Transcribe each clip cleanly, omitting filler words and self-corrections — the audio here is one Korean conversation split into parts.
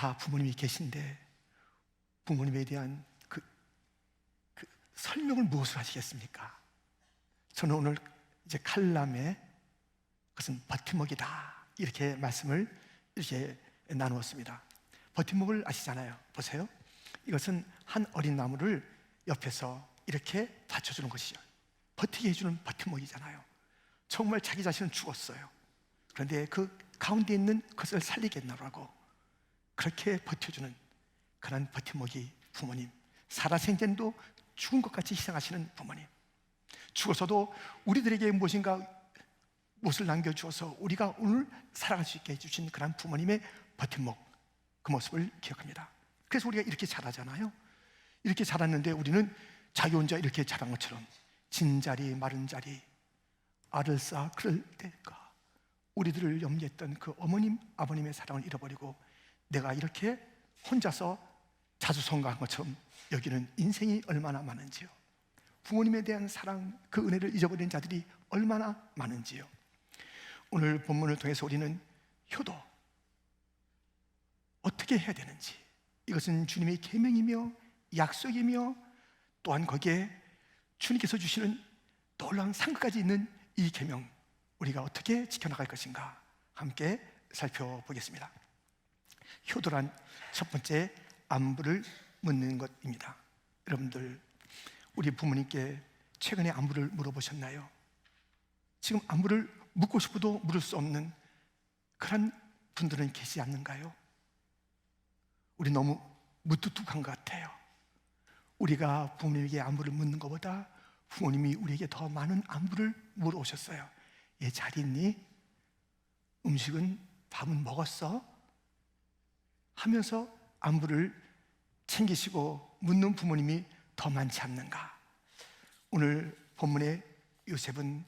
다 부모님이 계신데 부모님에 대한 그 설명을 무엇을 하시겠습니까? 저는 오늘 이제 칼람의 그것은 버팀목이다 이렇게 말씀을 이렇게 나누었습니다. 버팀목을 아시잖아요. 보세요. 이것은 한 어린 나무를 옆에서 이렇게 받쳐주는 것이죠. 버티게 해주는 버팀목이잖아요. 정말 자기 자신은 죽었어요. 그런데 그 가운데 있는 것을 살리겠노라고 그렇게 버텨주는 그런 버팀목이 부모님. 살아생전도 죽은 것 같이 희생하시는 부모님. 죽어서도 우리들에게 무엇을 남겨주어서 우리가 오늘 살아갈 수 있게 해주신 그런 부모님의 버팀목, 그 모습을 기억합니다. 그래서 우리가 이렇게 자라잖아요. 이렇게 자랐는데 우리는 자기 혼자 이렇게 자란 것처럼 진자리 마른 자리 알을 쌓아 그럴 때일까, 우리들을 염려했던 그 어머님 아버님의 사랑을 잃어버리고 내가 이렇게 혼자서 자수성가한 것처럼 여기는 인생이 얼마나 많은지요. 부모님에 대한 사랑, 그 은혜를 잊어버린 자들이 얼마나 많은지요. 오늘 본문을 통해서 우리는 효도 어떻게 해야 되는지, 이것은 주님의 계명이며 약속이며 또한 거기에 주님께서 주시는 놀라운 상급까지 있는 이 계명, 우리가 어떻게 지켜나갈 것인가 함께 살펴보겠습니다. 효도란 첫 번째 안부를 묻는 것입니다. 여러분들 우리 부모님께 최근에 안부를 물어보셨나요? 지금 안부를 묻고 싶어도 물을 수 없는 그런 분들은 계시지 않는가요? 우리 너무 무뚝뚝한 것 같아요. 우리가 부모님에게 안부를 묻는 것보다 부모님이 우리에게 더 많은 안부를 물어오셨어요. 얘 잘 있니? 음식은 밥은 먹었어? 하면서 안부를 챙기시고 묻는 부모님이 더 많지 않는가? 오늘 본문의 요셉은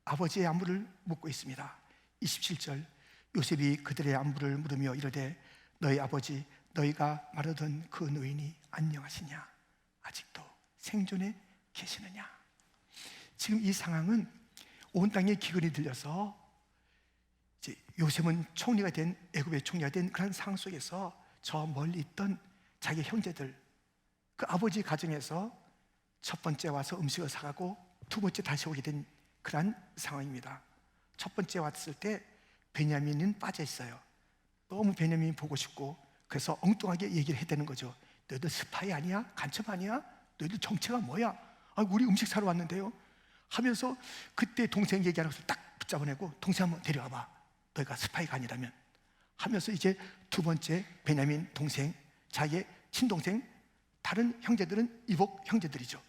아버지의 안부를 묻고 있습니다. 27절, 요셉이 그들의 안부를 물으며 이르되 너희 아버지 너희가 말하던 그 노인이 안녕하시냐? 아직도 생존해 계시느냐? 지금 이 상황은 온 땅에 기근이 들려서 이제 요셉은 총리가 된, 애굽의 총리가 된 그런 상황 속에서 저 멀리 있던 자기 형제들, 그 아버지 가정에서 첫 번째 와서 음식을 사가고 두 번째 다시 오게 된 그런 상황입니다. 첫 번째 왔을 때 베냐민은 빠져 있어요. 너무 베냐민이 보고 싶고 그래서 엉뚱하게 얘기를 해대는 거죠. 너희들 스파이 아니야? 간첩 아니야? 너희들 정체가 뭐야? 우리 음식 사러 왔는데요 하면서 그때 동생 얘기하는 것을 딱 붙잡아내고 동생 한번 데려와봐, 너희가 스파이가 아니라면 하면서 이제 두 번째 베냐민 동생, 자기의 친동생, 다른 형제들은 이복 형제들이죠.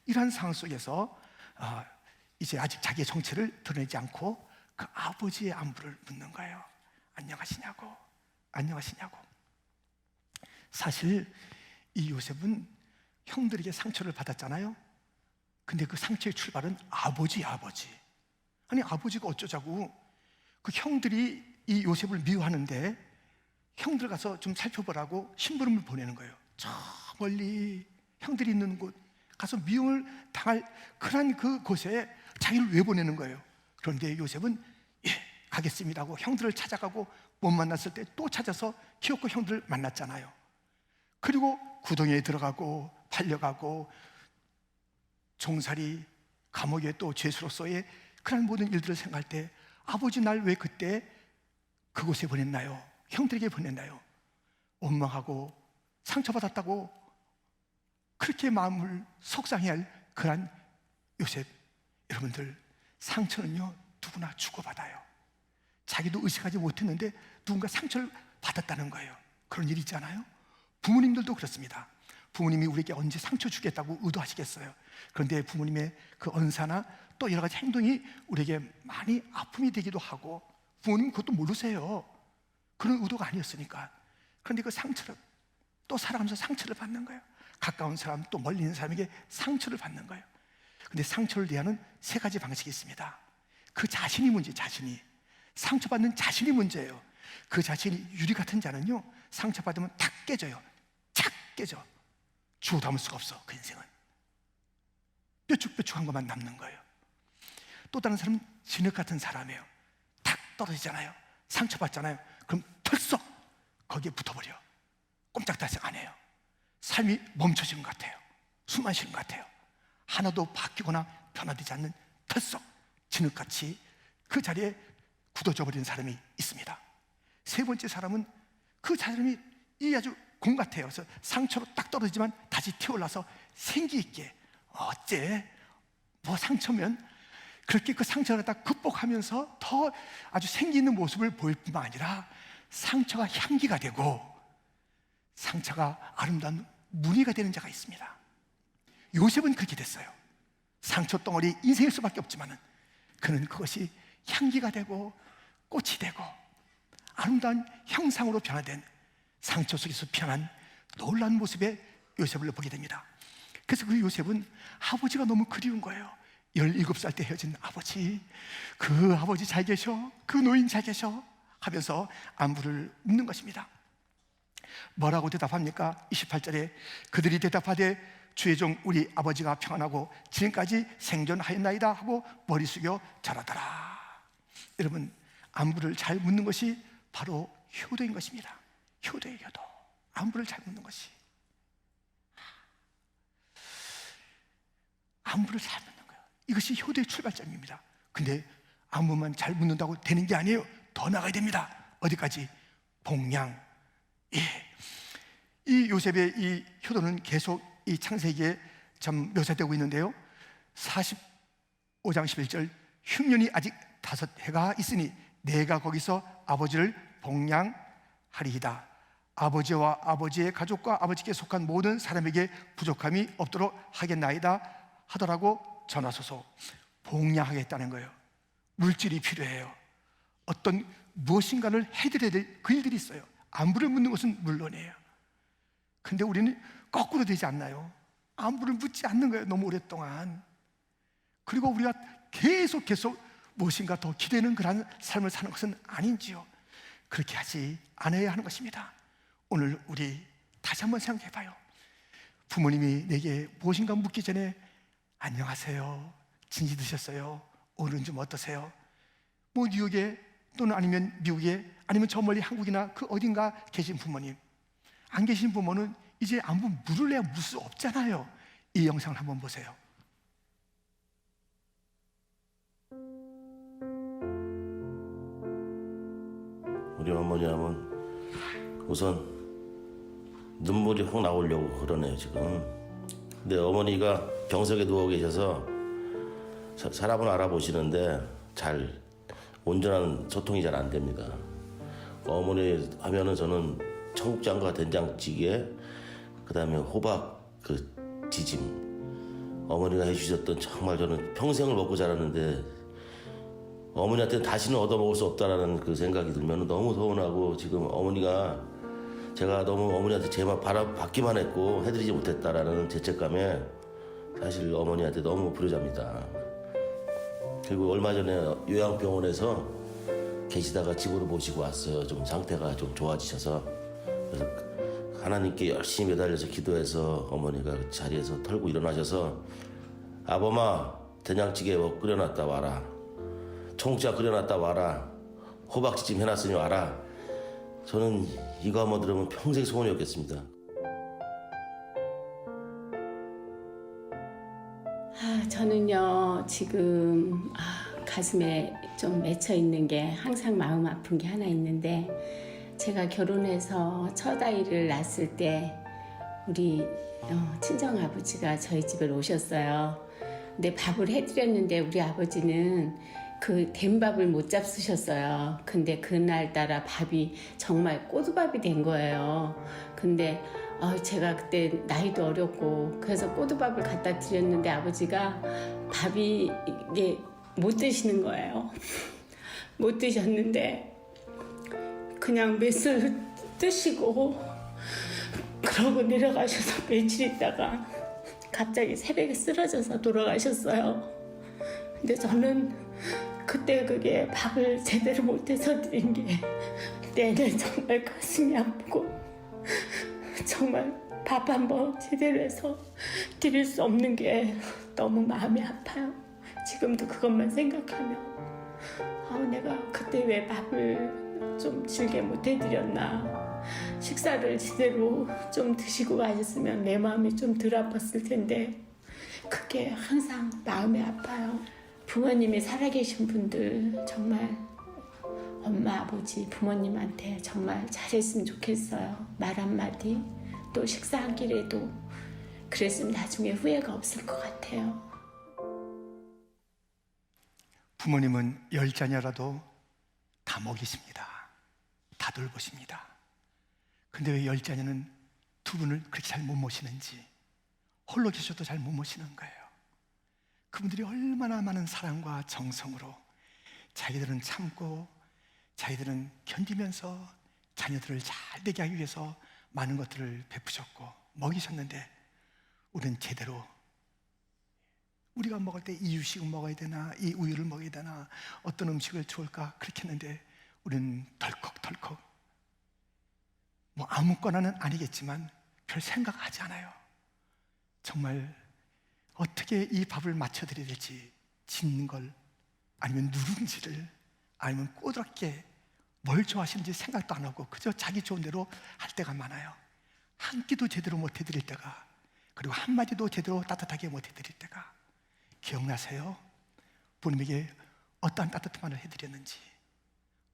이러한 상황 속에서 이제 아직 자기의 정체를 드러내지 않고 그 아버지의 안부를 묻는 거예요. 안녕하시냐고, 안녕하시냐고. 사실 이 요셉은 형들에게 상처를 받았잖아요. 근데 그 상처의 출발은 아버지야. 아니 아버지가 어쩌자고 그 형들이 이 요셉을 미워하는데 형들 가서 좀 살펴보라고 심부름을 보내는 거예요. 저 멀리 형들이 있는 곳 가서 미움을 당할 그런 그곳에 자기를 왜 보내는 거예요. 그런데 요셉은 예 가겠습니다 하고 형들을 찾아가고 못 만났을 때 또 찾아서 키웠고 형들을 만났잖아요. 그리고 구덩이에 들어가고 팔려가고 종살이, 감옥에 또 죄수로서의 그런 모든 일들을 생각할 때 아버지 날 왜 그때 그곳에 보냈나요? 형들에게 보냈나요? 원망하고 상처받았다고 그렇게 마음을 속상해 할 그런 요셉. 여러분들 상처는요 누구나 주고받아요. 자기도 의식하지 못했는데 누군가 상처를 받았다는 거예요. 그런 일 있잖아요. 부모님들도 그렇습니다. 부모님이 우리에게 언제 상처 주겠다고 의도하시겠어요? 그런데 부모님의 그 언사나 또 여러 가지 행동이 우리에게 많이 아픔이 되기도 하고 부모님은 그것도 모르세요. 그런 의도가 아니었으니까. 그런데 그 상처를 또 살아가면서 상처를 받는 거예요. 가까운 사람 또 멀리 있는 사람에게 상처를 받는 거예요. 그런데 상처를 대하는 세 가지 방식이 있습니다. 그 자신이 문제, 자신이 상처받는 자신이 문제예요. 그 자신이 유리 같은 자는요 상처받으면 탁 깨져요. 착 깨져. 주워 담을 수가 없어. 그 인생은 뾰족뾰족한 것만 남는 거예요. 또 다른 사람은 진흙 같은 사람이에요. 탁 떨어지잖아요. 상처받잖아요. 그럼 털썩 거기에 붙어버려. 꼼짝달싹 안 해요. 삶이 멈춰진 것 같아요. 숨만 쉬는 것 같아요. 하나도 바뀌거나 변화되지 않는 털썩 진흙같이 그 자리에 굳어져 버린 사람이 있습니다. 세 번째 사람은 그 사람이 이 아주 공 같아요. 그래서 상처로 딱 떨어지지만 다시 튀어올라서 생기 있게, 어째 뭐 상처면 그렇게 그 상처를 딱 극복하면서 더 아주 생기 있는 모습을 보일 뿐만 아니라 상처가 향기가 되고 상처가 아름다운 무늬가 되는 자가 있습니다. 요셉은 그렇게 됐어요. 상처 덩어리 인생일 수밖에 없지만은 그는 그것이 향기가 되고 꽃이 되고 아름다운 형상으로 변화된, 상처 속에서 피어난 놀라운 모습의 요셉을 보게 됩니다. 그래서 그 요셉은 아버지가 너무 그리운 거예요. 17살 때 헤어진 아버지, 그 아버지 잘 계셔, 그 노인 잘 계셔 하면서 안부를 묻는 것입니다. 뭐라고 대답합니까? 28절에 그들이 대답하되 주의 종 우리 아버지가 평안하고 지금까지 생존하였나이다 하고 머리 숙여 절하더라. 여러분, 안부를 잘 묻는 것이 바로 효도인 것입니다. 효도의 효도. 안부를 잘 묻는 것이, 안부를 잘 묻는 거예요. 이것이 효도의 출발점입니다. 근데 안부만 잘 묻는다고 되는 게 아니에요. 더 나가야 됩니다. 어디까지? 복량. 예. 이 요셉의 이 효도는 계속 이 창세기에 참 묘사되고 있는데요. 45장 11절, 흉년이 아직 5해가 있으니 내가 거기서 아버지를 복량하리이다. 아버지와 아버지의 가족과 아버지께 속한 모든 사람에게 부족함이 없도록 하겠나이다 하더라고 전하소서. 복량하겠다는 거예요. 물질이 필요해요. 어떤 무엇인가를 해드려야 될 그 일들이 있어요. 안부를 묻는 것은 물론이에요. 근데 우리는 거꾸로 되지 않나요? 안부를 묻지 않는 거예요, 너무 오랫동안. 그리고 우리가 계속 무엇인가 더 기대는 그런 삶을 사는 것은 아닌지요. 그렇게 하지 않아야 하는 것입니다. 오늘 우리 다시 한번 생각해 봐요. 부모님이 내게 무엇인가 묻기 전에 안녕하세요, 진지 드셨어요? 오늘은 좀 어떠세요? 뭐 뉴욕에 또는 아니면 미국에 아니면 저 멀리 한국이나 그 어딘가 계신 부모님, 안 계신 부모는 이제 안부 물을래야 물 수 없잖아요. 이 영상을 한번 보세요. 우리 어머니 하면 우선 눈물이 확 나오려고 그러네요 지금. 근데 어머니가 병석에 누워 계셔서 사람은 알아보시는데 잘 온전한 소통이 잘 안 됩니다. 어머니 하면은 저는 청국장과 된장찌개, 그다음에 호박 그 지짐, 어머니가 해주셨던, 정말 저는 평생을 먹고 자랐는데 어머니한테는 다시는 얻어먹을 수 없다라는 그 생각이 들면 너무 서운하고, 지금 어머니가 제가 너무 어머니한테 제 말 받기만 했고 해드리지 못했다라는 죄책감에 사실 어머니한테 너무 부르잡니다. 그리고 얼마 전에 요양병원에서 계시다가 집으로 모시고 왔어요. 좀 상태가 좀 좋아지셔서. 그래서 하나님께 열심히 매달려서 기도해서 어머니가 그 자리에서 털고 일어나셔서 아범아, 된장찌개 끓여놨다 와라, 청국장 끓여놨다 와라, 호박지짐 해놨으니 와라. 저는 이거 한번 들으면 평생 소원이 없겠습니다. 저는요 지금 가슴에 좀 맺혀 있는 게, 항상 마음 아픈 게 하나 있는데, 제가 결혼해서 첫 아이를 낳았을 때 우리 친정 아버지가 저희 집에 오셨어요. 근데 밥을 해드렸는데 우리 아버지는 그 된 밥을 못 잡수셨어요. 근데 그날따라 밥이 정말 꼬두밥이 된 거예요. 근데 제가 그때 나이도 어렸고 그래서 꼬두밥을 갖다 드렸는데 아버지가 밥이 이게 못 드시는 거예요. 못 드셨는데 그냥 맷을 뜨시고 그러고 내려가셔서 며칠 있다가 갑자기 새벽에 쓰러져서 돌아가셨어요. 근데 저는 그때 그게 밥을 제대로 못해서 드린 게 내내 정말 가슴이 아프고, 정말 밥 한번 제대로 해서 드릴 수 없는 게 너무 마음이 아파요. 지금도 그것만 생각하면 내가 그때 왜 밥을 좀 질게 못 해드렸나. 식사를 제대로 좀 드시고 가셨으면 내 마음이 좀 덜 아팠을 텐데 그게 항상 마음이 아파요. 부모님이 살아계신 분들 정말 엄마, 아버지, 부모님한테 정말 잘했으면 좋겠어요. 말 한마디, 또 식사 한 끼라도 그랬으면 나중에 후회가 없을 것 같아요. 부모님은 10자녀라도 다 먹이십니다. 다 돌보십니다. 근데 왜 10자녀는 두 분을 그렇게 잘 못 모시는지, 홀로 계셔도 잘 못 모시는 거예요. 그분들이 얼마나 많은 사랑과 정성으로 자기들은 참고 자기들은 견디면서 자녀들을 잘 되게 하기 위해서 많은 것들을 베푸셨고 먹이셨는데, 우리는 제대로 우리가 먹을 때 이 유식을 먹어야 되나, 이 우유를 먹어야 되나, 어떤 음식을 좋을까 그렇게 했는데 우리는 덜컥덜컥 뭐 아무거나는 아니겠지만 별 생각하지 않아요. 정말 어떻게 이 밥을 맞춰드려야 될지, 짓는 걸 아니면 누룽지를 아니면 꼬드럽게 뭘 좋아하시는지 생각도 안 하고 그저 자기 좋은 대로 할 때가 많아요. 한 끼도 제대로 못 해드릴 때가, 그리고 한마디도 제대로 따뜻하게 못 해드릴 때가. 기억나세요? 부모님에게 어떠한 따뜻한 말을 해드렸는지,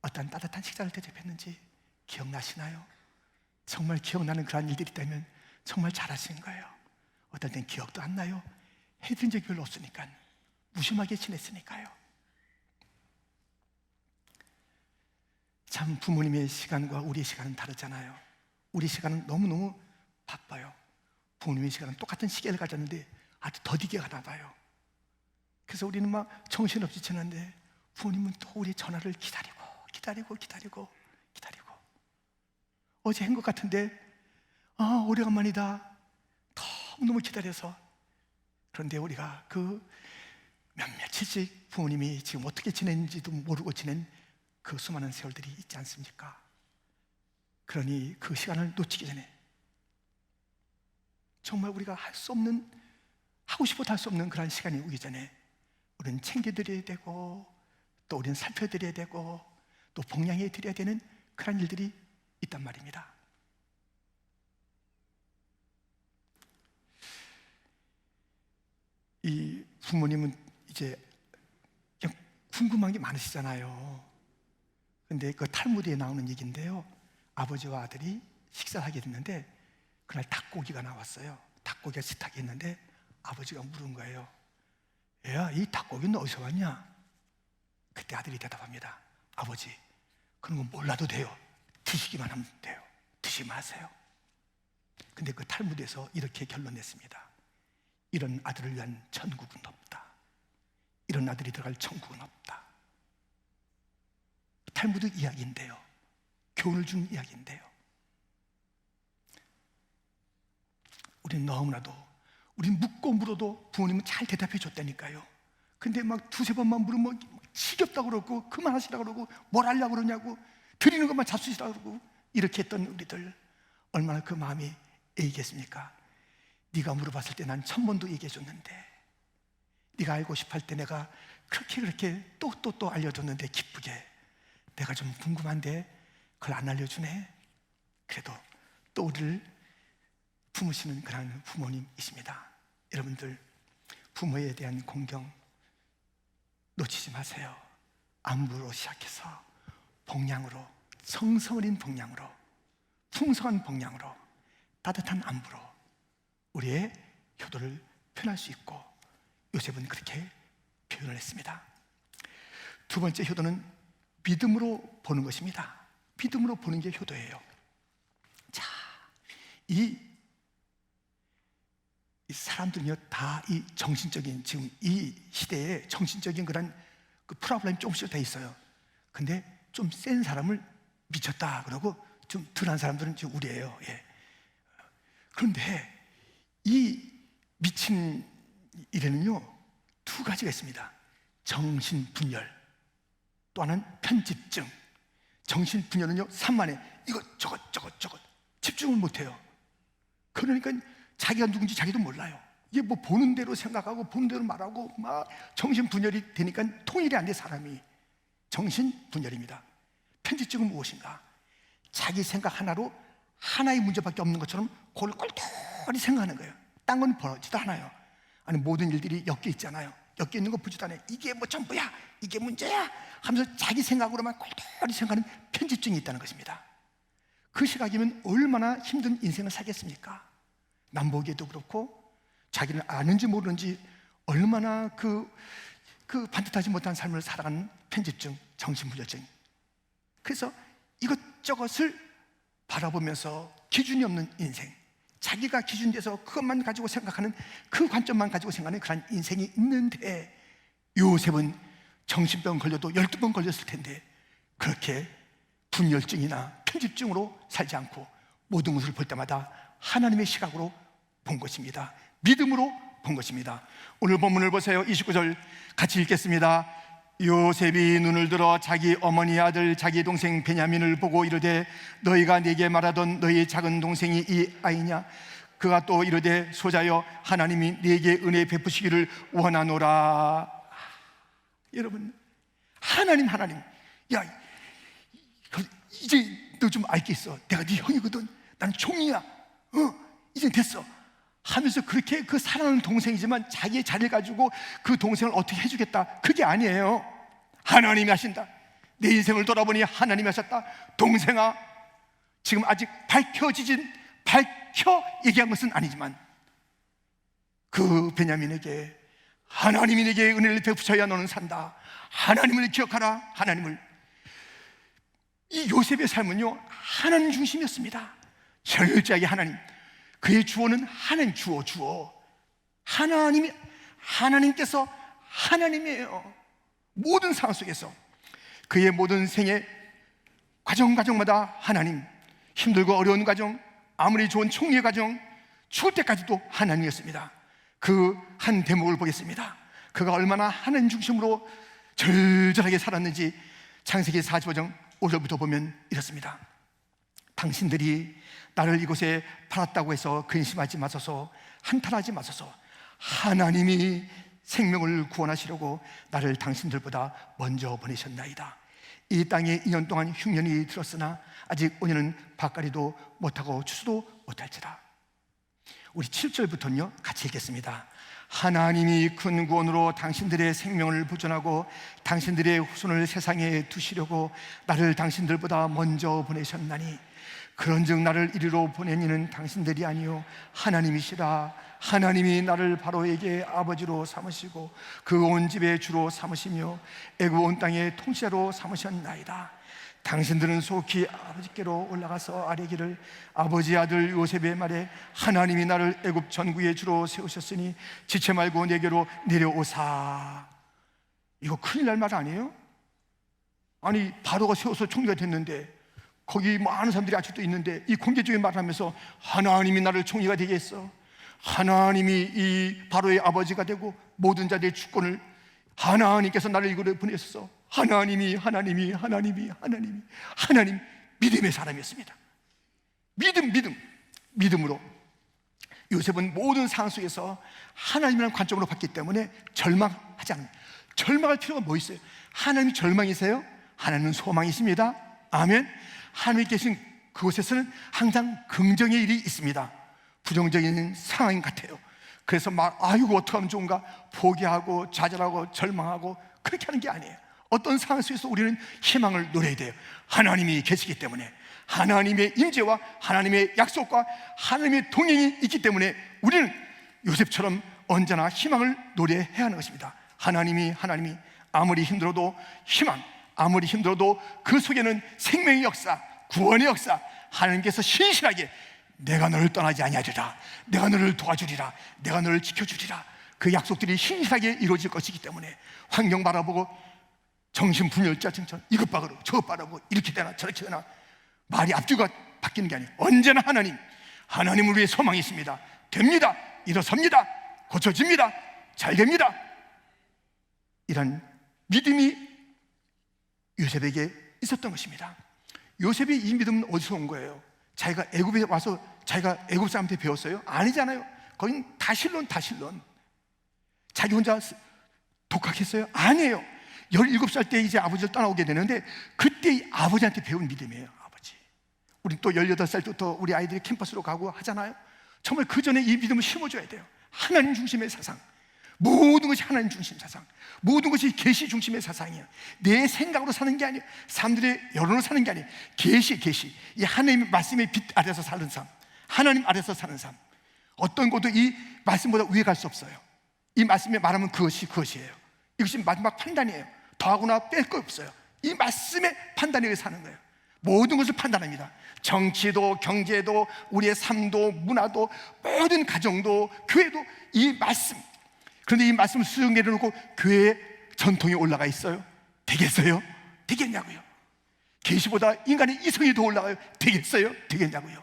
어떠한 따뜻한 식사를 대접했는지 기억나시나요? 정말 기억나는 그런 일들이 있다면 정말 잘하신 거예요. 어떨 땐 기억도 안 나요. 해드린 적이 별로 없으니까, 무심하게 지냈으니까요. 참 부모님의 시간과 우리의 시간은 다르잖아요. 우리 시간은 너무너무 바빠요. 부모님의 시간은 똑같은 시계를 가졌는데 아주 더디게 가나 봐요. 그래서 우리는 막 정신없이 지났는데 부모님은 또 우리 전화를 기다리고 어제 한 것 같은데 오래간만이다, 너무너무 기다려서. 그런데 우리가 그 몇 며칠씩 부모님이 지금 어떻게 지냈는지도 모르고 지낸 그 수많은 세월들이 있지 않습니까? 그러니 그 시간을 놓치기 전에 정말 우리가 할 수 없는, 하고 싶어도 할 수 없는 그런 시간이 오기 전에 우리는 챙겨드려야 되고, 또 우리는 살펴드려야 되고, 또 봉양해 드려야 되는 그런 일들이 있단 말입니다. 이 부모님은 이제 그냥 궁금한 게 많으시잖아요. 근데 그 탈무드에 나오는 얘기인데요, 아버지와 아들이 식사를 하게 됐는데 그날 닭고기가 나왔어요. 닭고기가 식탁에 있는데 아버지가 물은 거예요. 얘야, 이 닭고기는 어디서 왔냐? 그때 아들이 대답합니다. 아버지, 그런 건 몰라도 돼요. 드시기만 하면 돼요. 드시지 마세요. 근데 그 탈무드에서 이렇게 결론 냈습니다. 이런 아들을 위한 천국은 없다. 이런 아들이 들어갈 천국은 없다. 탈무드 이야기인데요, 교훈을 준 이야기인데요, 우리는 너무나도, 우리는 묻고 물어도 부모님은 잘 대답해 줬다니까요. 근데 막 두세 번만 물으면 지겹다고 그러고 그만하시라고 그러고 뭘 하려고 그러냐고, 드리는 것만 잡수시라고 그러고, 이렇게 했던 우리들 얼마나 그 마음이 애이겠습니까? 네가 물어봤을 때 난 1000번도 얘기해 줬는데, 네가 알고 싶어 할 때 내가 그렇게 또 알려줬는데 기쁘게, 내가 좀 궁금한데 그걸 안 알려주네. 그래도 또 우리를 품으시는 그런 부모님이십니다. 여러분들, 부모에 대한 공경 놓치지 마세요. 안부로 시작해서 봉양으로, 정성 어린 봉양으로, 풍성한 봉양으로, 따뜻한 안부로 우리의 효도를 표현할 수 있고, 요셉은 그렇게 표현을 했습니다. 두 번째 효도는 믿음으로 보는 것입니다. 믿음으로 보는 게 효도예요. 자, 이 사람들은요, 다 이 정신적인, 지금 이 시대에 정신적인 그런 그 프로블렘이 조금씩 다 있어요. 근데 좀 센 사람을 미쳤다 그러고, 좀 덜한 사람들은 지금 우리예요. 예. 그런데 이 미친 일에는요, 두 가지가 있습니다. 정신분열, 또 하나는 편집증. 정신분열은요, 산만해. 이것저것 집중을 못해요. 그러니까 자기가 누군지 자기도 몰라요. 이게 뭐 보는 대로 생각하고 보는 대로 말하고 막 정신분열이 되니까 통일이 안 돼, 사람이. 정신분열입니다. 편집증은 무엇인가? 자기 생각 하나로 하나의 문제밖에 없는 것처럼 그걸 꼴똘히 생각하는 거예요. 딴 건 벌어지도 않아요. 아니, 모든 일들이 엮여 있잖아요. 엮여 있는 거 보지도 않아요. 이게 뭐 전부야, 이게 문제야 하면서 자기 생각으로만 꼴똘히 생각하는 편집증이 있다는 것입니다. 그 시각이면 얼마나 힘든 인생을 살겠습니까? 남 보기에도 그렇고 자기는 아는지 모르는지 얼마나 그 반듯하지 못한 삶을 살아가는 편집증, 정신불려증. 그래서 이것저것을 바라보면서 기준이 없는 인생, 자기가 기준돼서 그것만 가지고 생각하는, 그 관점만 가지고 생각하는 그런 인생이 있는데, 요셉은 정신병 걸려도 12번 걸렸을 텐데 그렇게 분열증이나 편집증으로 살지 않고 모든 것을 볼 때마다 하나님의 시각으로 본 것입니다. 믿음으로 본 것입니다. 오늘 본문을 보세요. 29절 같이 읽겠습니다. 요셉이 눈을 들어 자기 어머니 아들 자기 동생 베냐민을 보고 이르되 너희가 내게 말하던 너희 작은 동생이 이 아이냐? 그가 또 이르되 소자여 하나님이 네게 은혜 베푸시기를 원하노라. 여러분, 하나님 야, 이제 너 좀 알겠어. 내가 네 형이거든. 나는 종이야. 이제 됐어 하면서 그렇게 그 사랑하는 동생이지만 자기의 자리를 가지고 그 동생을 어떻게 해주겠다, 그게 아니에요. 하나님이 하신다. 내 인생을 돌아보니 하나님이 하셨다. 동생아, 지금 아직 밝혀 얘기한 것은 아니지만 그 베냐민에게 하나님이 내게 은혜를 베푸셔야 너는 산다. 하나님을 기억하라. 하나님을. 이 요셉의 삶은요, 하나님 중심이었습니다. 철저하게 하나님. 그의 주어는 하나님, 주어. 하나님께서 하나님이에요. 모든 상황 속에서 그의 모든 생애 과정마다 하나님. 힘들고 어려운 과정, 아무리 좋은 총리의 과정, 죽을 때까지도 하나님이었습니다. 그 한 대목을 보겠습니다. 그가 얼마나 하나님 중심으로 절절하게 살았는지 창세기 45장 5절부터 보면 이렇습니다. 당신들이 나를 이곳에 팔았다고 해서 근심하지 마소서, 한탄하지 마소서. 하나님이 생명을 구원하시려고 나를 당신들보다 먼저 보내셨나이다. 이 땅에 2년 동안 흉년이 들었으나 아직 5년은 밭가리도 못하고 추수도 못할지라. 우리 7절부터는요 같이 읽겠습니다. 하나님이 큰 구원으로 당신들의 생명을 보존하고 당신들의 후손을 세상에 두시려고 나를 당신들보다 먼저 보내셨나니 그런즉 나를 이리로 보낸 이는 당신들이 아니요 하나님이시라. 하나님이 나를 바로에게 아버지로 삼으시고 그 온 집의 주로 삼으시며 애굽 온 땅의 통치자로 삼으셨나이다. 당신들은 속히 아버지께로 올라가서 아뢰기를 아버지 아들 요셉의 말에 하나님이 나를 애굽 전국의 주로 세우셨으니 지체 말고 내게로 내려오사. 이거 큰일 날 말 아니에요? 아니, 바로가 세워서 총리가 됐는데 거기 많은 사람들이 아직도 있는데 이 공개적인 말을 하면서 하나님이 나를 총리가 되게 했어. 하나님이 이 바로의 아버지가 되고 모든 자들의 주권을 하나님께서 나를 이곳에 보내셨어. 하나님, 믿음의 사람이었습니다. 믿음으로 요셉은 모든 상황 속에서 하나님이라는 관점으로 봤기 때문에 절망하지 않습니다. 절망할 필요가 뭐 있어요? 하나님이 절망이세요? 하나님은 소망이십니다. 아멘. 하나님이 계신 그곳에서는 항상 긍정의 일이 있습니다. 부정적인 상황 같아요. 그래서 막 아이고 어떡하면 좋은가 포기하고 좌절하고 절망하고 그렇게 하는 게 아니에요. 어떤 상황 속에서 우리는 희망을 노려야 돼요. 하나님이 계시기 때문에, 하나님의 임재와 하나님의 약속과 하나님의 동행이 있기 때문에 우리는 요셉처럼 언제나 희망을 노려야 하는 것입니다. 하나님이 아무리 힘들어도 희망, 아무리 힘들어도 그 속에는 생명의 역사, 구원의 역사, 하나님께서 신실하게 내가 너를 떠나지 아니하리라, 내가 너를 도와주리라, 내가 너를 지켜주리라, 그 약속들이 신실하게 이루어질 것이기 때문에 환경 바라보고 정신분열자증처럼 이것 바라보고 저것 바라보고 이렇게 되나 저렇게 되나 말이 앞뒤가 바뀌는 게 아니에요. 언제나 하나님을 위해 소망이 있습니다. 됩니다. 일어섭니다. 고쳐집니다. 잘 됩니다. 이런 믿음이 요셉에게 있었던 것입니다. 요셉이 이 믿음은 어디서 온 거예요? 자기가 애굽에 와서 자기가 애굽 사람한테 배웠어요? 아니잖아요. 거긴 다실론. 자기 혼자 독학했어요? 아니에요. 17살 때 이제 아버지를 떠나오게 되는데 그때 아버지한테 배운 믿음이에요. 아버지. 우리 또 18살 때부터 우리 아이들이 캠퍼스로 가고 하잖아요. 정말 그 전에 이 믿음을 심어줘야 돼요. 하나님 중심의 사상, 모든 것이 하나님 중심 사상, 모든 것이 계시 중심의 사상이에요. 내 생각으로 사는 게 아니에요. 사람들의 여론으로 사는 게 아니에요. 계시 이 하나님의 말씀의 빛 아래서 사는 삶, 하나님 아래서 사는 삶. 어떤 것도 이 말씀보다 위에 갈 수 없어요. 이 말씀에 말하면 그것이에요. 이것이 마지막 판단이에요. 더하거나 뺄 거 없어요. 이 말씀의 판단에 의해 사는 거예요. 모든 것을 판단합니다. 정치도, 경제도, 우리의 삶도, 문화도, 모든 가정도, 교회도 이 말씀. 그런데 이 말씀을 쓱 내려놓고 교회의 전통이 올라가 있어요. 되겠어요? 되겠냐고요. 계시보다 인간의 이성이 더 올라가요. 되겠어요? 되겠냐고요.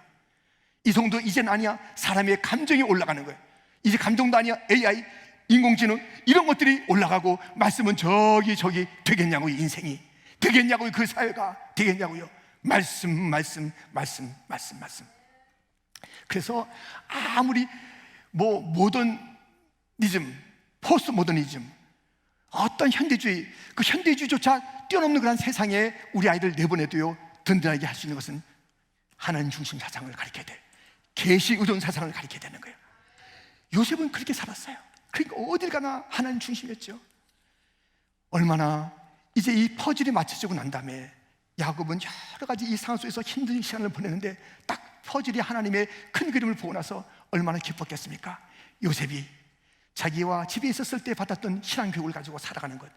이성도 이젠 아니야. 사람의 감정이 올라가는 거예요. 이제 감정도 아니야. AI, 인공지능 이런 것들이 올라가고, 말씀은 저기 되겠냐고요. 인생이 되겠냐고요. 그 사회가 되겠냐고요. 말씀. 그래서 아무리 모더니즘, 포스트 모더니즘, 어떤 현대주의, 그 현대주의조차 뛰어넘는 그런 세상에 우리 아이들 내보내도요, 든든하게 할 수 있는 것은 하나님 중심 사상을 가르쳐야 돼. 계시 의존 사상을 가르쳐야 되는 거예요. 요셉은 그렇게 살았어요. 그러니까 어딜 가나 하나님 중심이었죠. 얼마나 이제 이 퍼즐이 맞춰지고 난 다음에 야곱은 여러 가지 이 상황 속에서 힘든 시간을 보내는데, 딱 퍼즐이 하나님의 큰 그림을 보고 나서 얼마나 기뻤겠습니까? 요셉이 자기와 집에 있었을 때 받았던 신앙 교육을 가지고 살아가는 것,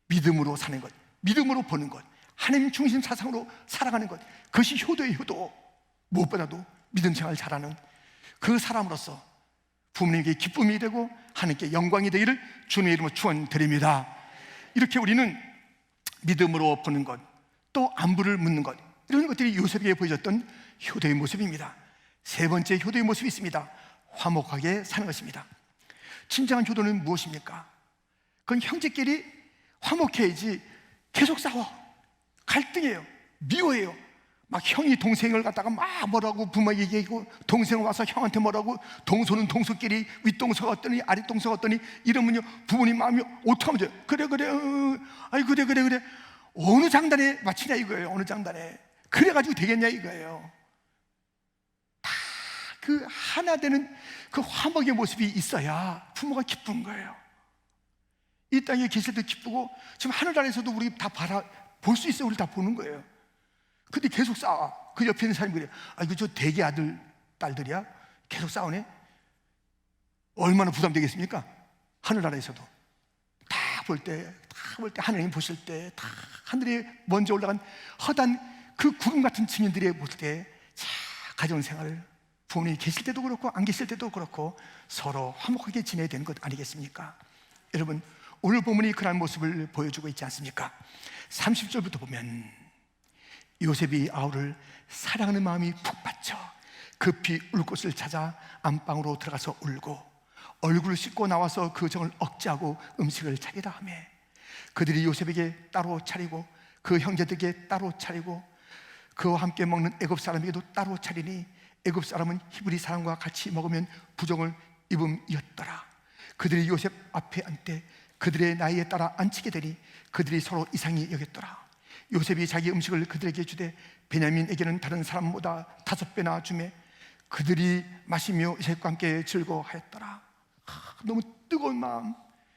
믿음으로 사는 것, 믿음으로 보는 것, 하나님 중심 사상으로 살아가는 것, 그것이 효도의 효도. 무엇보다도 믿음 생활을 잘하는 그 사람으로서 부모님께 기쁨이 되고 하나님께 영광이 되기를 주님의 이름으로 축원드립니다. 이렇게 우리는 믿음으로 보는 것, 또 안부를 묻는 것, 이런 것들이 요셉에게 보여줬던 효도의 모습입니다. 세 번째 효도의 모습이 있습니다. 화목하게 사는 것입니다. 진정한 효도는 무엇입니까? 그건 형제끼리 화목해야지 계속 싸워, 갈등해요, 미워해요. 막 형이 동생을 갖다가 막 뭐라고 부모에게 얘기하고, 동생은 와서 형한테 뭐라고, 동서는 동서끼리 윗동서가 어떠니 아랫동서가 어떠니 이러면요, 부모님 마음이 어떡하면 돼요? 그래 아이 그래 어느 장단에 맞추냐 이거예요. 어느 장단에. 그래가지고 되겠냐 이거예요. 다 그 하나 되는 그 화목의 모습이 있어야 부모가 기쁜 거예요. 이 땅에 계실 때 기쁘고, 지금 하늘나라에서도 우리 다 볼 수 있어요. 우리 다 보는 거예요. 근데 계속 싸워. 그 옆에 있는 사람이 그래요. 이거 저 대개 아들, 딸들이야? 계속 싸우네? 얼마나 부담되겠습니까? 하늘나라에서도. 다 볼 때, 하나님 보실 때, 다 하늘에 먼저 올라간 허단 그 구름 같은 증인들이 볼 때, 가정생활을 부모님이 계실 때도 그렇고 안 계실 때도 그렇고 서로 화목하게 지내야 되는 것 아니겠습니까? 여러분, 오늘 본문이 그런 모습을 보여주고 있지 않습니까? 30절부터 보면 요셉이 아우를 사랑하는 마음이 푹 받쳐 급히 울 곳을 찾아 안방으로 들어가서 울고, 얼굴을 씻고 나와서 그 정을 억제하고 음식을 차리라 하며, 그들이 요셉에게 따로 차리고 그 형제들에게 따로 차리고 그와 함께 먹는 애굽 사람에게도 따로 차리니, 애굽 사람은 히브리 사람과 같이 먹으면 부정을 입음이었더라. 그들이 요셉 앞에 앉되 그들의 나이에 따라 앉히게 되니 그들이 서로 이상히 여겼더라. 요셉이 자기 음식을 그들에게 주되 베냐민에게는 다른 사람보다 5배나 주매 그들이 마시며 요셉과 함께 즐거워하였더라. 너무 뜨거운 마음,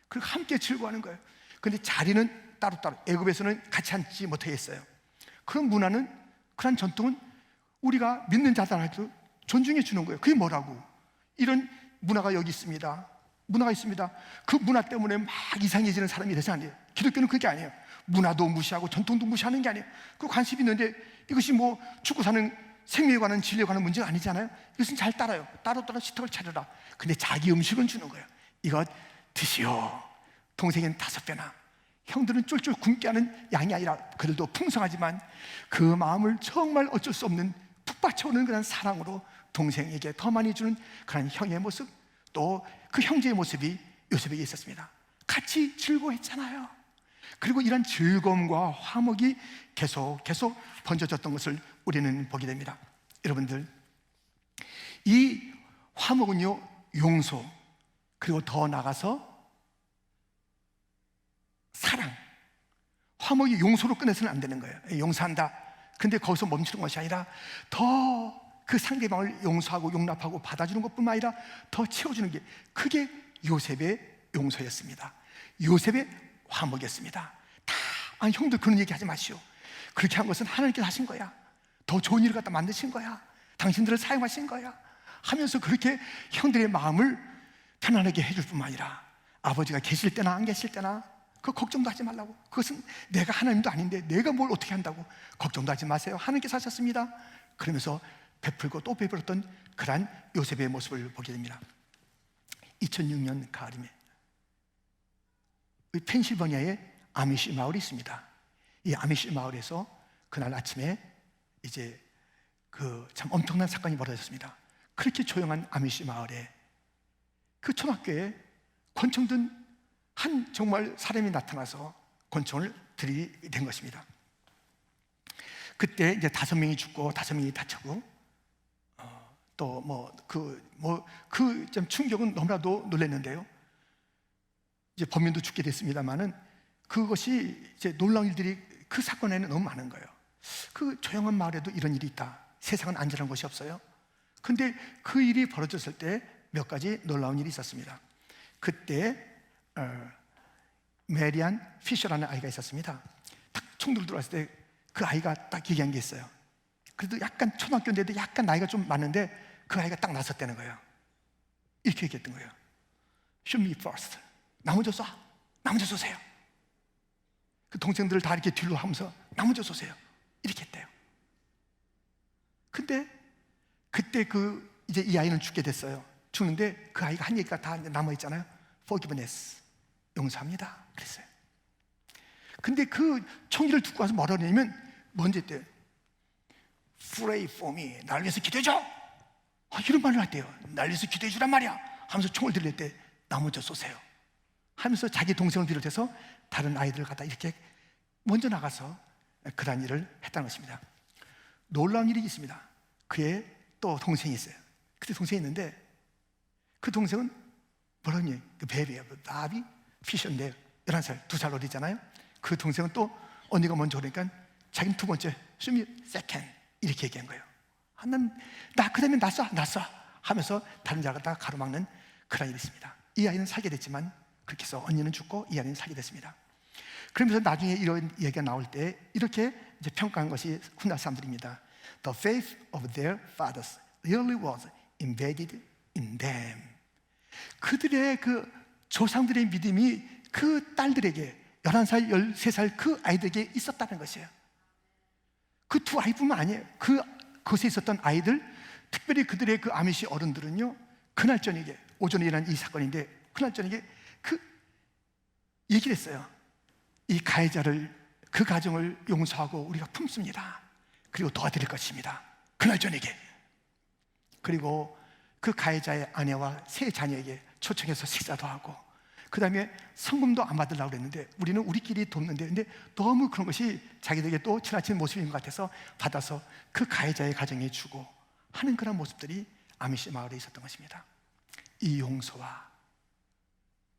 그리고 함께 즐거워하는 거예요. 그런데 자리는 따로따로. 애굽에서는 같이 앉지 못하겠어요. 그런 문화는, 그런 전통은 우리가 믿는 자들한테도 존중해 주는 거예요. 그게 뭐라고? 이런 문화가 여기 있습니다. 문화가 있습니다. 그 문화 때문에 막 이상해지는 사람이 되지 않아요. 기독교는 그게 아니에요. 문화도 무시하고 전통도 무시하는 게 아니에요. 그 관심이 있는데 이것이 뭐 죽고 사는 생명에 관한 진리에 관한 문제가 아니잖아요. 이것은 잘 따라요. 따로따로 식탁을 차려라. 근데 자기 음식은 주는 거예요. 이것 드시오. 동생은 5배나, 형들은 쫄쫄 굶게 하는 양이 아니라, 그들도 풍성하지만 그 마음을 정말 어쩔 수 없는 푹 받쳐오는 그런 사랑으로 동생에게 더 많이 주는 그런 형의 모습, 또 그 형제의 모습이 요셉에게 있었습니다. 같이 즐거워했잖아요. 그리고 이런 즐거움과 화목이 계속 번져졌던 것을 우리는 보게 됩니다. 여러분들, 이 화목은요, 용서, 그리고 더 나아가서 사랑, 화목이 용서로 끝내서는 안 되는 거예요. 용서한다. 근데 거기서 멈추는 것이 아니라 더 그 상대방을 용서하고 용납하고 받아주는 것뿐만 아니라 더 채워주는 게, 그게 요셉의 용서였습니다. 요셉의 화목이었습니다. 아니 형들 그런 얘기 하지 마시오. 그렇게 한 것은 하나님께서 하신 거야. 더 좋은 일을 갖다 만드신 거야. 당신들을 사용하신 거야 하면서 그렇게 형들의 마음을 편안하게 해줄 뿐만 아니라 아버지가 계실 때나 안 계실 때나 그 걱정도 하지 말라고. 그것은 내가 하나님도 아닌데 내가 뭘 어떻게 한다고. 걱정도 하지 마세요. 하나님께서 하셨습니다. 그러면서 베풀고 또 베풀었던 그러한 요셉의 모습을 보게 됩니다. 2006년 가을임에 펜실버니아에 아미시 마을이 있습니다. 이 아미시 마을에서 그날 아침에 이제 그 참 엄청난 사건이 벌어졌습니다. 그렇게 조용한 아미시 마을에 그 초등학교에 권총 든 한 정말 사람이 나타나서 권총을 들이댄 것입니다. 그때 이제 5명이 죽고 5명이 다쳤고, 또 그 좀 충격은 너무나도 놀랐는데요. 이제 범인도 죽게 됐습니다만은 그것이 이제 놀라운 일들이 그 사건에는 너무 많은 거예요. 그 조용한 마을에도 이런 일이 있다. 세상은 안전한 곳이 없어요. 근데 그 일이 벌어졌을 때 몇 가지 놀라운 일이 있었습니다. 그때 메리안 피셔라는 아이가 있었습니다. 딱 총들 들어왔을 때 그 아이가 딱 얘기한 게 있어요. 그래도 약간 초등학교인데도 약간 나이가 좀 많은데 그 아이가 딱 나섰다는 거예요. 이렇게 얘기했던 거예요. Shoot me first. 나 먼저 쏴. 나 먼저 쏘세요. 그 동생들을 다 이렇게 뒤로 하면서 나 먼저 쏘세요. 이렇게 했대요. 근데 그때 이제 이 아이는 죽게 됐어요. 죽는데 그 아이가 한 얘기가 다 남아있잖아요. Forgiveness. 용서합니다. 그랬어요. 근데 그 총기를 듣고 와서 뭐라 그러냐면 먼저 했대요. Pray for me. 날 위해서 기도해줘. 이런 말을 했대요. 날 위해서 기도해주란 말이야 하면서 총을 들릴 때 나 먼저 쏘세요 하면서 자기 동생을 비롯해서 다른 아이들을 갖다 이렇게 먼저 나가서 그런 일을 했다는 것입니다. 놀라운 일이 있습니다. 그의 또 동생이 있어요. 그때 동생이 있는데 그 동생은 뭐라니? 그 베비예요. 나비 피셔인데 11살, 2살 어리잖아요. 그 동생은 또 언니가 먼저 오니까 자기는 두 번째, 수미 세컨 이렇게 얘기한 거예요. 나 그다음에 나 쏴 하면서 다른 자가 다 가로막는 그런 일이 있습니다. 이 아이는 살게 됐지만 그렇게 해서 언니는 죽고 이 아이는 살게 됐습니다. 그러면서 나중에 이런 얘기가 나올 때 이렇게 이제 평가한 것이 훗날 사람들입니다. The faith of their fathers really was embedded in them. 그들의 그 조상들의 믿음이 그 딸들에게 11살, 13살 그 아이들에게 있었다는 것이에요. 그 두 아이뿐만 아니에요. 그곳에 있었던 아이들, 특별히 그들의 그 아미시 어른들은요, 그날 저녁에, 오전에 일어난 이 사건인데 그날 저녁에 그 얘기를 했어요. 이 가해자를, 그 가정을 용서하고 우리가 품습니다. 그리고 도와드릴 것입니다. 그날 저녁에. 그리고 그 가해자의 아내와 세 자녀에게 초청해서 식사도 하고, 그 다음에 성금도 안 받으려고 그랬는데 우리는 우리끼리 돕는데, 근데 너무 그런 것이 자기들에게 또 지나친 모습인 것 같아서 받아서 그 가해자의 가정에 주고 하는 그런 모습들이 아미시 마을에 있었던 것입니다. 이 용서와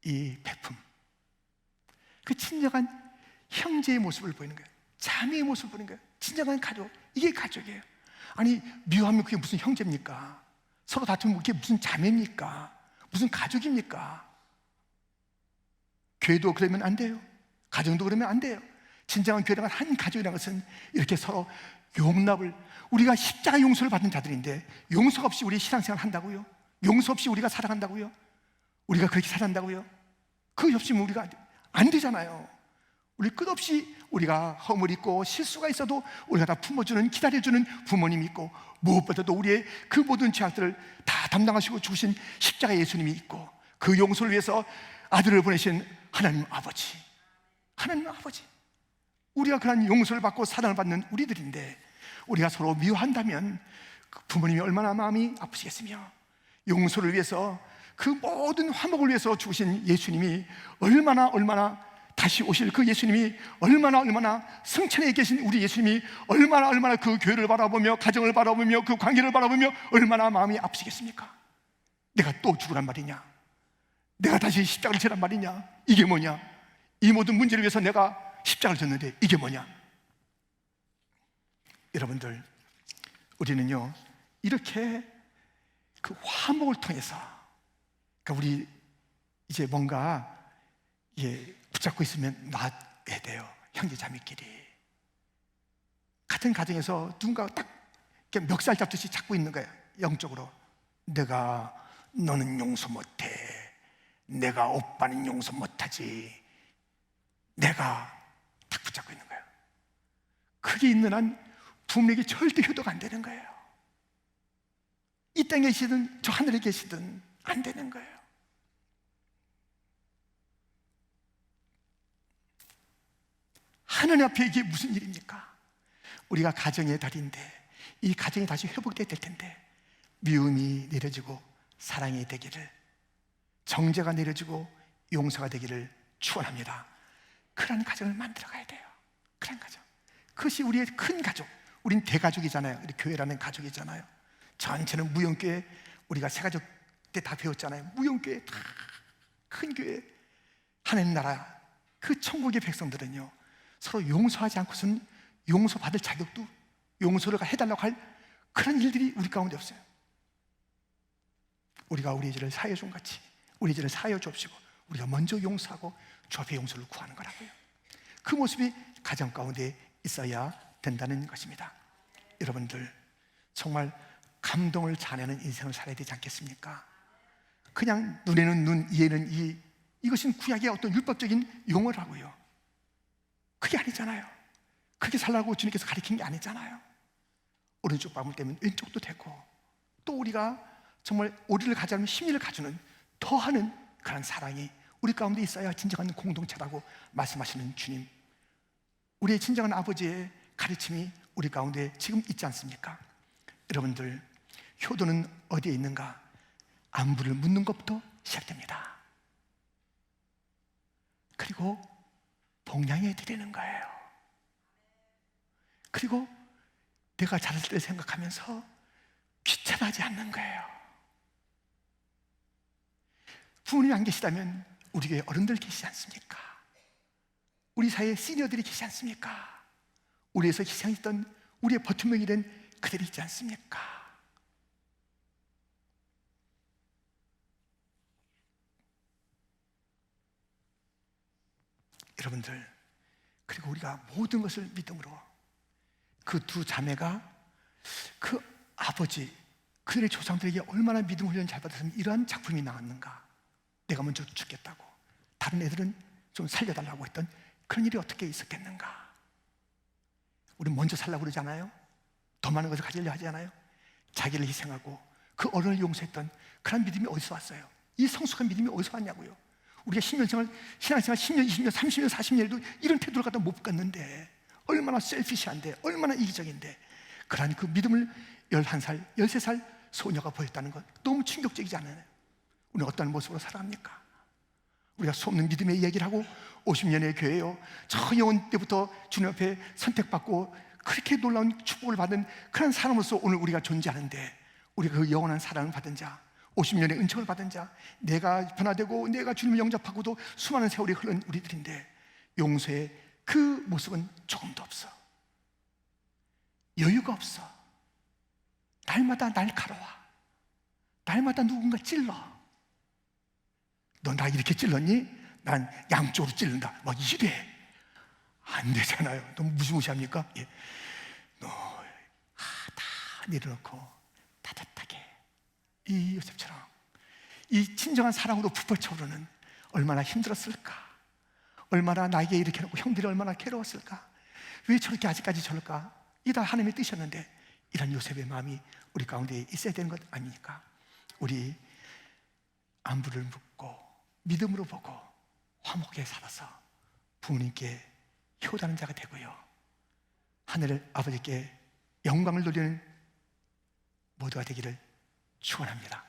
이 베품, 그 친정한 형제의 모습을 보이는 거예요. 자매의 모습을 보이는 거예요. 친정한 가족, 이게 가족이에요. 아니 미워하면 그게 무슨 형제입니까? 서로 다투면 그게 무슨 자매입니까? 무슨 가족입니까? 교회도 그러면 안 돼요. 가정도 그러면 안 돼요. 진정한 교회라는 한 가족이라는 것은 이렇게 서로 용납을, 우리가 십자가 용서를 받은 자들인데 용서가 없이 우리 신앙생활 한다고요? 용서 없이 우리가 살아간다고요? 우리가 그렇게 살아간다고요? 그것 없이면 우리가 안 되잖아요. 우리 끝없이 우리가 허물 있고 실수가 있어도 우리가 다 품어주는, 기다려주는 부모님이 있고, 무엇보다도 우리의 그 모든 죄악들을 다 담당하시고 죽으신 십자가 예수님이 있고, 그 용서를 위해서 아들을 보내신 하나님 아버지, 하나님 아버지, 우리가 그런 용서를 받고 사랑을 받는 우리들인데 우리가 서로 미워한다면 그 부모님이 얼마나 마음이 아프시겠으며, 용서를 위해서 그 모든 화목을 위해서 죽으신 예수님이 얼마나 다시 오실 그 예수님이 얼마나 승천에 계신 우리 예수님이 얼마나 그 교회를 바라보며 가정을 바라보며 그 관계를 바라보며 얼마나 마음이 아프시겠습니까? 내가 또 죽으란 말이냐? 내가 다시 십자가를 지란 말이냐? 이게 뭐냐? 이 모든 문제를 위해서 내가 십자가를 졌는데 이게 뭐냐? 여러분들, 우리는요 이렇게 그 화목을 통해서, 그러니까 우리 이제 뭔가 붙잡고 있으면 놔야 돼요. 형제자매끼리 같은 가정에서 누군가 딱 이렇게 멱살 잡듯이 잡고 있는 거예요. 영적으로 너는 용서 못해, 내가 오빠는 용서 못하지, 내가 딱 붙잡고 있는 거예요. 그게 있는 한 부모에게 절대 효도가 안 되는 거예요. 이 땅에 계시든 저 하늘에 계시든 안 되는 거예요. 하나님 앞에 이게 무슨 일입니까? 우리가 가정의 달인데 이 가정이 다시 회복돼야 될 텐데, 미움이 내려지고 사랑이 되기를, 정죄가 내려지고 용서가 되기를 축원합니다. 그런 가정을 만들어 가야 돼요. 그런 가정, 그것이 우리의 큰 가족. 우린 대가족이잖아요. 우리 교회라는 가족이잖아요. 전체는 무용교회, 우리가 세가족 때 다 배웠잖아요. 무용교회, 다 큰 교회. 하나님 나라 그 천국의 백성들은요 서로 용서하지 않고서는 용서받을 자격도, 용서를 해달라고 할 그런 일들이 우리 가운데 없어요. 우리가 우리 죄를 사하여 준 같이 우리 죄를 사하여 줍시고 우리가 먼저 용서하고 주 앞에 용서를 구하는 거라고요. 그 모습이 가정 가운데 있어야 된다는 것입니다. 여러분들, 정말 감동을 자내는 인생을 살아야 되지 않겠습니까? 그냥 눈에는 눈, 이에는 이, 이것은 구약의 어떤 율법적인 용어라고요. 그게 아니잖아요. 그렇게 살라고 주님께서 가르친 게 아니잖아요. 오른쪽 뺨을 떼면 왼쪽도 되고, 또 우리가 정말 오리를 가져가면 심리를 가주는 더하는 그런 사랑이 우리 가운데 있어야 진정한 공동체라고 말씀하시는 주님, 우리의 진정한 아버지의 가르침이 우리 가운데 지금 있지 않습니까? 여러분들, 효도는 어디에 있는가? 안부를 묻는 것부터 시작됩니다. 그리고 봉양해 드리는 거예요. 그리고 내가 잘했을 때 생각하면서 귀찮아하지 않는 거예요. 부모님이 안 계시다면 우리 교회 어른들 계시지 않습니까? 우리 사회에 시니어들이 계시지 않습니까? 우리에서 희생했던 우리의 버팀목이 된 그들이 있지 않습니까? 여러분들, 그리고 우리가 모든 것을 믿음으로, 그 두 자매가 그 아버지, 그들의 조상들에게 얼마나 믿음 훈련을 잘 받았으면 이러한 작품이 나왔는가. 내가 먼저 죽겠다고, 다른 애들은 좀 살려달라고 했던 그런 일이 어떻게 있었겠는가. 우리 먼저 살라고 그러잖아요. 더 많은 것을 가지려 하지 않아요. 자기를 희생하고 그 어른을 용서했던 그런 믿음이 어디서 왔어요? 이 성숙한 믿음이 어디서 왔냐고요. 우리가 신앙생활 10년, 20년, 30년, 40년에도 이런 태도를 갖다 못 갖는데 얼마나 셀피시한데, 얼마나 이기적인데, 그러한 그 믿음을 11살, 13살 소녀가 보였다는 것 너무 충격적이지 않아요? 우리는 어떤 모습으로 살아갑니까? 우리가 수없는 믿음의 이야기를 하고 50년의 교회요, 저 영혼 때부터 주님 앞에 선택받고 그렇게 놀라운 축복을 받은 그런 사람으로서 오늘 우리가 존재하는데, 우리가 그 영원한 사랑을 받은 자, 50년의 은총을 받은 자, 내가 변화되고 내가 주님을 영접하고도 수많은 세월이 흐른 우리들인데 용서의 그 모습은 조금도 없어. 여유가 없어. 날마다 날카로워. 날마다 누군가 찔러. 너 나 이렇게 찔렀니? 난 양쪽으로 찔른다. 막 이래. 안 되잖아요. 너무 무시무시합니까? 예. 너 다 내려놓고 따뜻하게, 이 요셉처럼 이 진정한 사랑으로 북받쳐오르는, 얼마나 힘들었을까, 얼마나 나에게 이렇게 해놓고 형들이 얼마나 괴로웠을까, 왜 저렇게 아직까지 저럴까. 이 다 하나님의 뜻이었는데 이런 요셉의 마음이 우리 가운데 있어야 되는 것 아닙니까? 우리 안부를 묻고 믿음으로 보고 화목하게 살아서 부모님께 효도하는 자가 되고요, 하늘 아버지께 영광을 돌리는 모두가 되기를 축원합니다.